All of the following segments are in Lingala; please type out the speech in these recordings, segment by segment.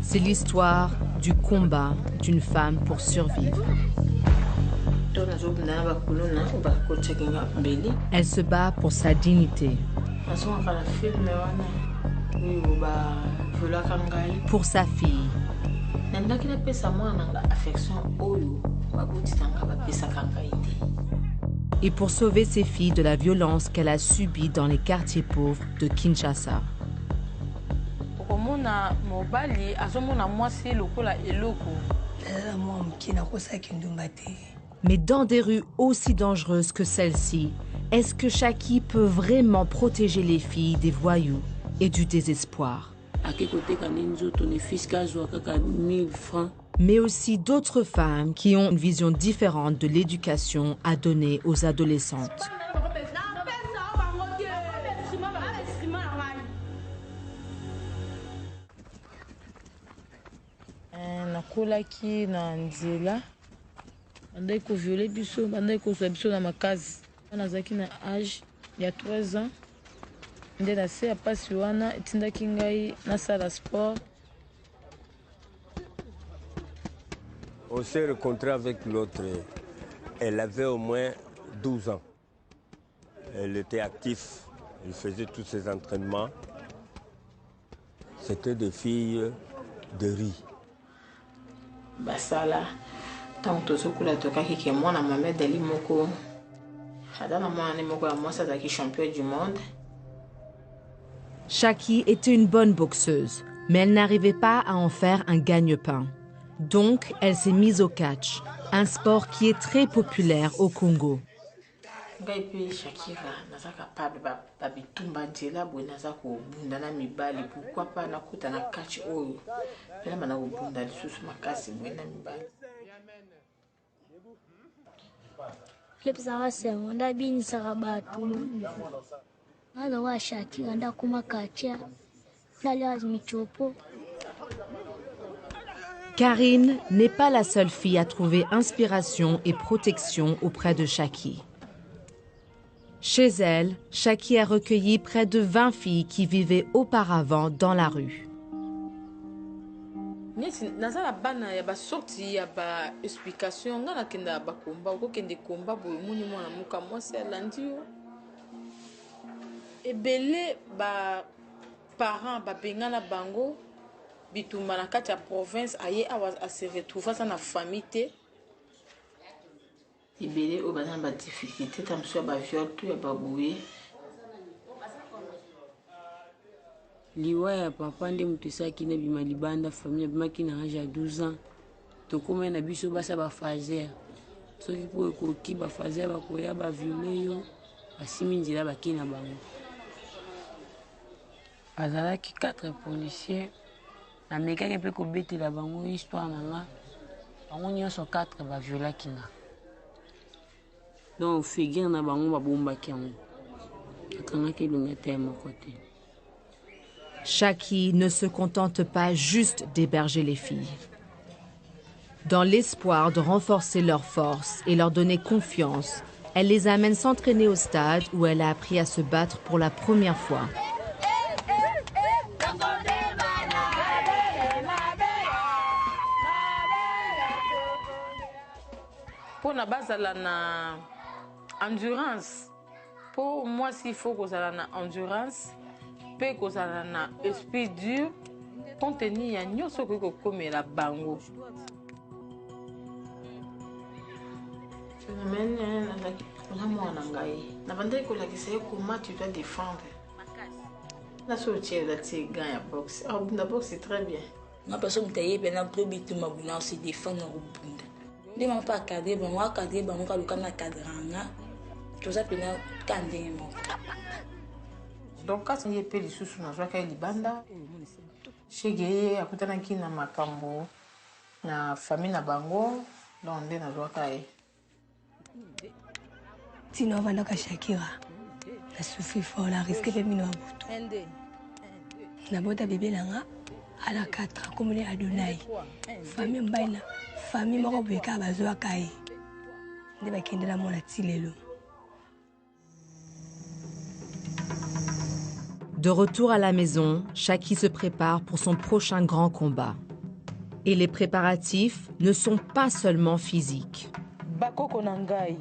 C'est l'histoire du combat d'une femme pour survivre. Elle se bat pour sa dignité, pour sa fille, et pour sauver ses filles de la violence qu'elle a subie dans les quartiers pauvres de Kinshasa. Mais dans des rues aussi dangereuses que celle-ci, est-ce que Chaki peut vraiment protéger les filles des voyous et du désespoir? Mais aussi d'autres femmes qui ont une vision différente de l'éducation à donner aux adolescentes. Nakolaki na nzela bandai ko violer biso bandai ko so biso na makazi nazaki na âge ya 3 ans nde na se apasi wana etindaki ngai nasala sport. On s'est rencontré avec l'autre. Elle avait au moins 12 ans. Elle était active. Elle faisait tous ses entraînements. C'était des filles de riz. Basala tant tozokula tokaki ke mwana Mohamed Ali moko adana mwana moko ya mwasi azalaki champion du monde. Chaki était une bonne boxeuse, mais elle n'arrivait pas à en faire un gagne-pain. Donc, elle s'est mise au catch, un sport qui est très populaire au Congo. Karine n'est pas la seule fille à trouver inspiration et protection auprès de Chaki. Chez elle, Chaki a recueilli près de 20 filles qui vivaient auparavant dans la rue. Bitumba na kati ya province aye awa se retrouver ça na famille te ibele o bana ba difficulté tam so ba viol tout ya ba boué liwa ya papa nde mutisaki na bima libanda famille bimaki na âge ya 12 ans to koma na biso basa ba fazer soki po ko ki ba fazer ba ko ya ba violer yo asimi nzila ba kina bango azalaki 4 policiers. Na mekaki pe ko betela bango histoire nanga bango nyonso 4 ba violaki nga donc figure na bango ba bombaki yango akangaki elonga te moko te. Chaki ne se contente pas juste d'héberger les filles. Dans l'espoir de renforcer leur force et leur donner confiance, elle les amène s'entraîner au stade où elle a appris à se battre pour la première fois. Pour la base na endurance pour moi s'il faut que ça na endurance peut que ça na esprit dur compte tenu ya nyoso ko komela bango phénomène la mwana ngai na bande ko la kise comment tu dois défendre la sortie de tes gants ya boxe la boxe c'est très bien ma personne taillé ben na probitu mabuna se défendre au bunda. Des mamans pas cadré, bon moi cadré, bon moi le canal cadranga, tout ça pena candé mo. Donc quand il y a peu de sous na joie kay libanda, chege akutana kina makambo na famille na bango, donc ndé na joie kay. Tino vanda ka Shakira. Na souffrir fort la risque pe mino abutu. Na bota bébé langa à la 4 comme les Adonai. Famille mbaina. Famille moko beka bazwa kai nde bakendela mona tilelo. De retour à la maison, Shaki se prépare pour son prochain grand combat. Et les préparatifs ne sont pas seulement physiques. Bakoko na ngai.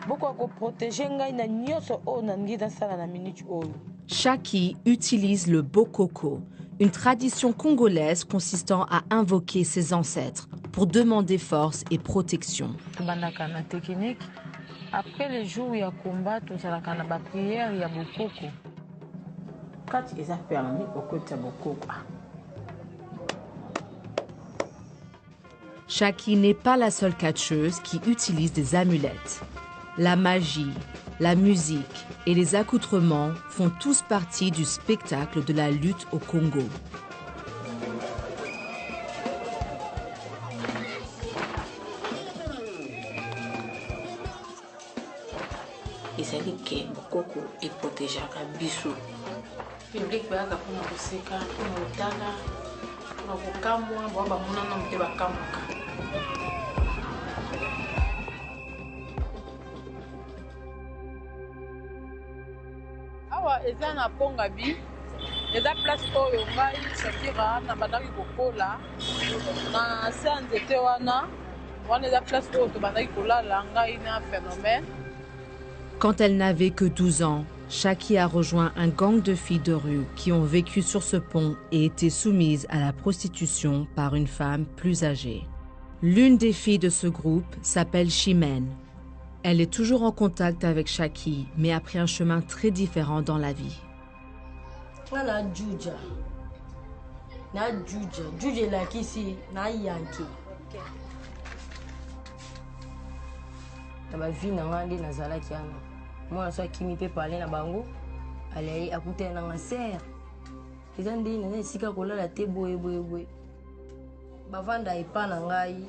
Boko ko protéger ngai na nyoso o na ngida sala na minute o. Shaki utilise le bokoko, une tradition congolaise consistant à invoquer ses ancêtres pour demander force et protection. Bandaka na technique. Après les jours ya combat, tout ça na ba prière ya bokoko. Quand ils a permis okota bokoko. Shaki n'est pas la seule catcheuse qui utilise des amulettes. La magie, la musique et les accoutrements font tous partie du spectacle de la lutte au Congo. ezali ke bokoko eprotegeaka biso public bayaka mpona koseka mpona kotala mpona kokamwa bao bamonana moke bakamwaka. Awa eza na Pongabi, eza place oyo ngai Shakira na bandaki kokola na se ya nzete wana eza place oyo tobandaki kolala ngai na Phénomène. Quand elle n'avait que 12 ans, Shaki a rejoint un gang de filles de rue qui ont vécu sur ce pont et été soumises à la prostitution par une femme plus âgée. L'une des filles de ce groupe s'appelle Chimène. Elle est toujours en contact avec Shaki, mais a pris un chemin très différent dans la vie. Moi, je suis qui parler na bango, allez écouter na ma sœur. Les gens disent na sika kola la te boye. Bavanda epa na ngai,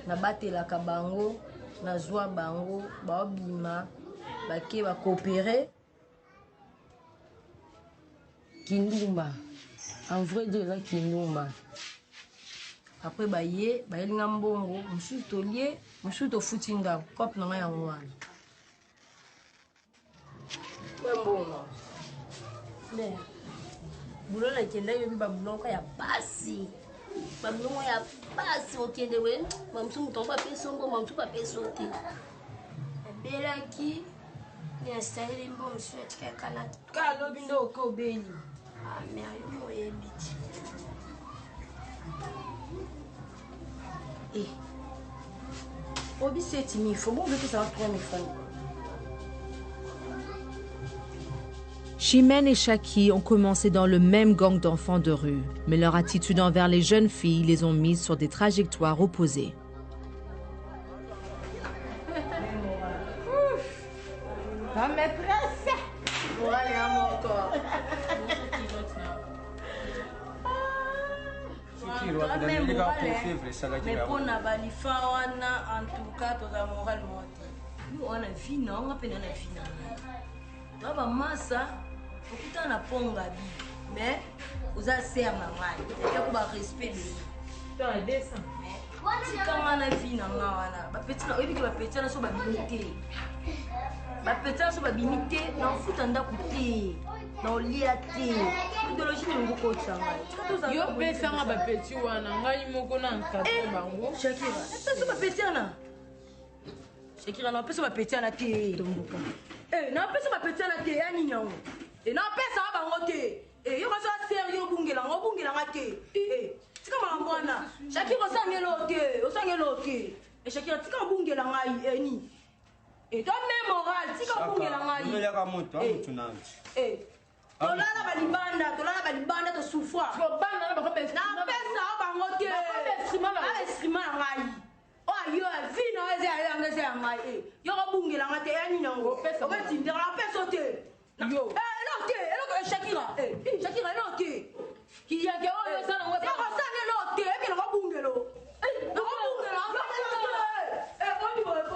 na batela ka bango, na zwa bango, ba obima, ba ke ba coopérer. Kindumba. En vrai Dieu là kindumba. Après ba yelinga mbongo, musu tolier, musu to futinga, kop na ngai yango wana. Bon. Bulo na kenda yo ba bulongo ya basi. Ba bulongo ya basi okende we, mamsu mutomba pesongo, mamsu pa pesote. Belaki ni astahili mbo mswet kana. Ka lobi ndo ko beli. Ah mais ayo mo ebiti. Obi 7000 francs, bon que ça va 3000 francs. Chimène et Shaki ont commencé dans le même gang d'enfants de rue, mais leur attitude envers les jeunes filles les ont mises sur des trajectoires opposées. La maîtresse! Mais pour na balifa wana en tout cas to za moral monte. Nous on a fina, on a peine na fina. Toi ba massa okuta na Pongabi. Mais vous a serre maman. Il y a pas respect de. Toi descend. Si quand on a fina wana, ba petit na obi ke ba petit na so ba limité. Ba petit na so ba limité na futa ndako te. Na olia te. Idéologie ni ngoko tsanga. Yo pe sanga ba petit wana ngai moko na nkate bango. Shakira, so ba petit na. Shakira na pesa ba petit na te. Tomboka. Na pesa ba petit na te yani nyango. Na pesa bango te. Yo ka so sérieux bungela ngate. Tika mwana. Shakira osangelo te. Shakira tika bungela ngai eni. Toi même moral, tika bungela ngai. Ngela ka moto, tunanzi. Tolala balibanda to souffrir. Banda na ba pesa. Na pesa bango te. Ba extrêmement ngai. Oh yo vino eze ayangeze ngai. Yo ka bungela ngate yani nyango. Pesa. Ba tindira na pesa te. Yo. Eloko Shakira. Shakira eloko. Ki ya ke oyo sana ngwe. Ya ko sana eloko te, ke na bungelo. Na bungelo.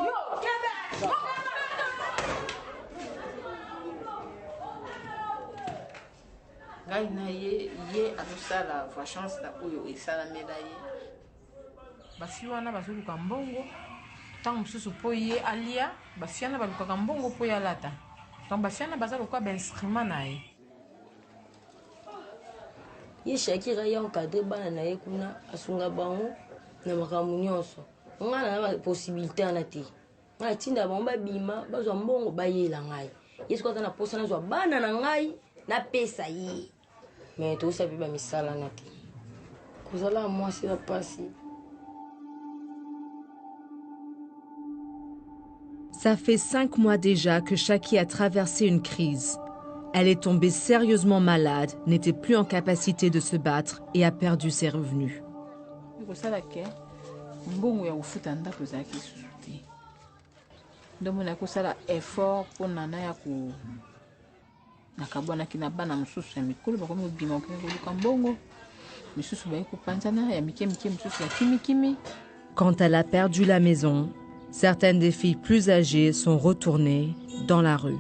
Yo, kebe. Ngai na ye azosala vachance na oyo esalamela ye. Basi wana bazoluka mbongo ntango mosusu mpo ye alia basi wana balukaka mbongo mpo ye alata donc basi wana baza lokola bainstrument na ye ye Shakira ya encadré bana na ye kuna asunga bango na makambo nyonso nga na possibilité ana te nga tinda bango babima bazwa mbongo bayela ngai ye soki aza na posa nazwa bana na ngai napesa ye mais tosapi bamisala na te kozala mwasi na pasi. Ça fait 5 mois déjà que Shaki a traversé une crise. Elle est tombée sérieusement malade, n'était plus en capacité de se battre et a perdu ses revenus. Quand elle a perdu la maison, certaines des filles plus âgées sont retournées dans la rue.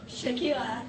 Shakira,